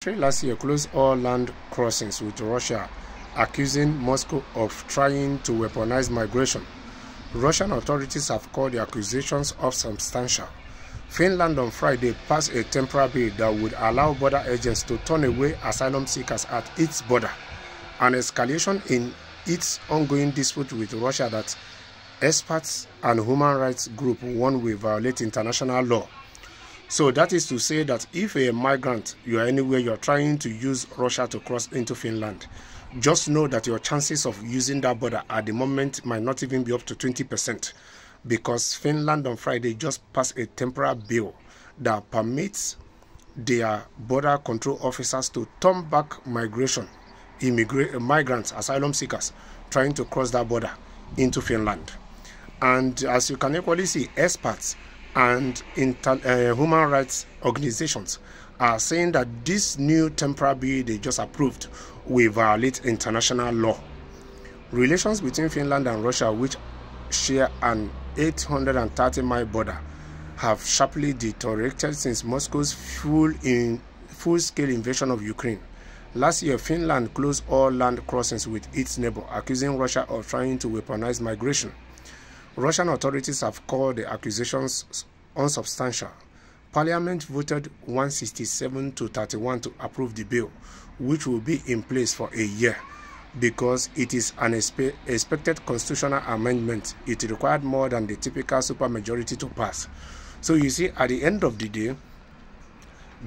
country last year closed all land crossings with Russia, accusing Moscow of trying to weaponize migration. Russian authorities have called the accusations unsubstantial. Finland on Friday passed a temporary bill that would allow border agents to turn away asylum seekers at its border, an escalation in its ongoing dispute with Russia that experts and human rights groups warn will violate international law. So that is to say that if a migrant, you are anywhere, you are trying to use Russia to cross into Finland, just know that your chances of using that border at the moment might not even be up to 20%, because Finland on Friday just passed a temporary bill that permits their border control officers to turn back migrants, asylum seekers trying to cross that border into Finland. And as you can equally see, experts and human rights organizations are saying that this new temporary bill they just approved will violate international law. Relations between Finland and Russia, which share an 830-mile border, have sharply deteriorated since Moscow's full-scale invasion of Ukraine. Last year, Finland closed all land crossings with its neighbor, accusing Russia of trying to weaponize migration. Russian authorities have called the accusations unsubstantial. Parliament voted 167 to 31 to approve the bill, which will be in place for a year. Because it is an expected constitutional amendment, it required more than the typical supermajority to pass. So you see, at the end of the day,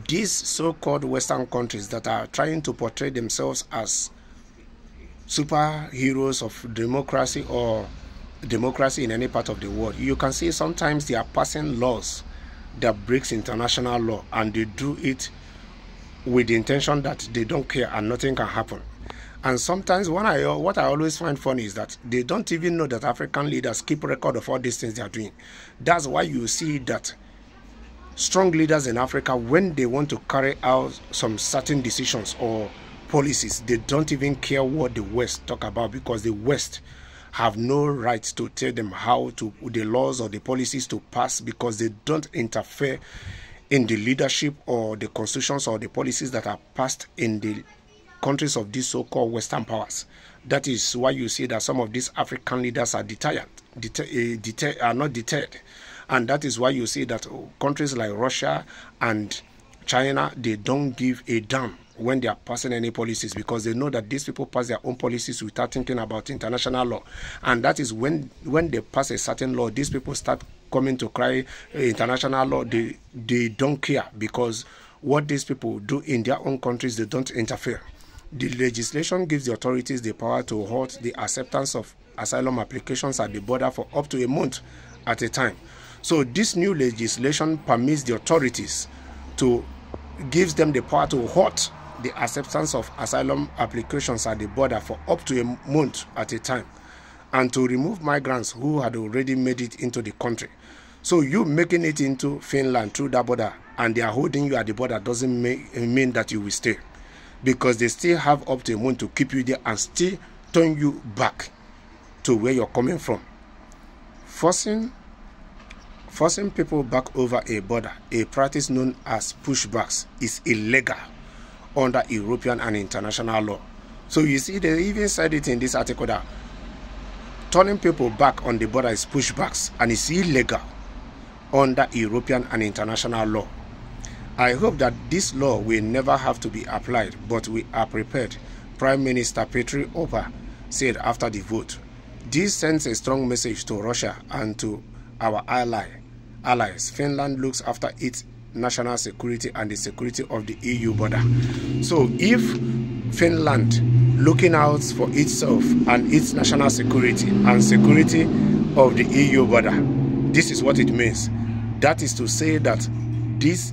these so-called Western countries that are trying to portray themselves as superheroes of democracy or democracy in any part of the world, you can see sometimes they are passing laws that breaks international law, and they do it with the intention that they don't care and nothing can happen. And sometimes what I always find funny is that they don't even know that African leaders keep record of all these things they are doing. That's why you see that strong leaders in Africa, when they want to carry out some certain decisions or policies, they don't even care what the West talk about, because the West have no right to tell them how to the laws or the policies to pass, because they don't interfere in the leadership or the constitutions or the policies that are passed in the countries of these so-called Western powers. That is why you see that some of these African leaders are not deterred. And that is why you see that countries like Russia and China, they don't give a damn when they are passing any policies, because they know that these people pass their own policies without thinking about international law. And that is when they pass a certain law, these people start coming to cry international law. They don't care, because what these people do in their own countries, they don't interfere. The legislation gives the authorities the power to halt the acceptance of asylum applications at the border for up to a month at a time. So this new legislation permits the authorities to gives them the power to halt the acceptance of asylum applications at the border for up to a month at a time, and to remove migrants who had already made it into the country. So you making it into Finland through that border and they are holding you at the border doesn't mean that you will stay, because they still have up to a month to keep you there and still turn you back to where you're coming from. Forcing people back over a border, a practice known as pushbacks, is illegal under European and international law. So you see, they even said it in this article that turning people back on the border is pushbacks, and it's illegal under European and international law. I hope that this law will never have to be applied, but we are prepared, Prime Minister Petri Opa said after the vote. This sends a strong message to Russia and to our allies. Finland looks after its national security and the security of the EU border. So if Finland looking out for itself and its national security and security of the EU border, this is what it means. That is to say that this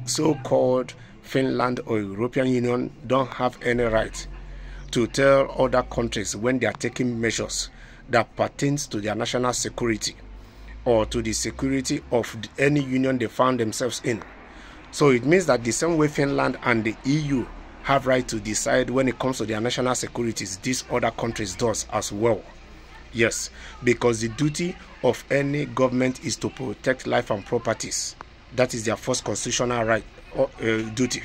so-called Finland or European Union don't have any right to tell other countries when they are taking measures that pertains to their national security or to the security of any union they found themselves in. So it means that the same way Finland and the EU have right to decide when it comes to their national securities, these other countries does as well. Yes, because the duty of any government is to protect life and properties. That is their first constitutional right or duty.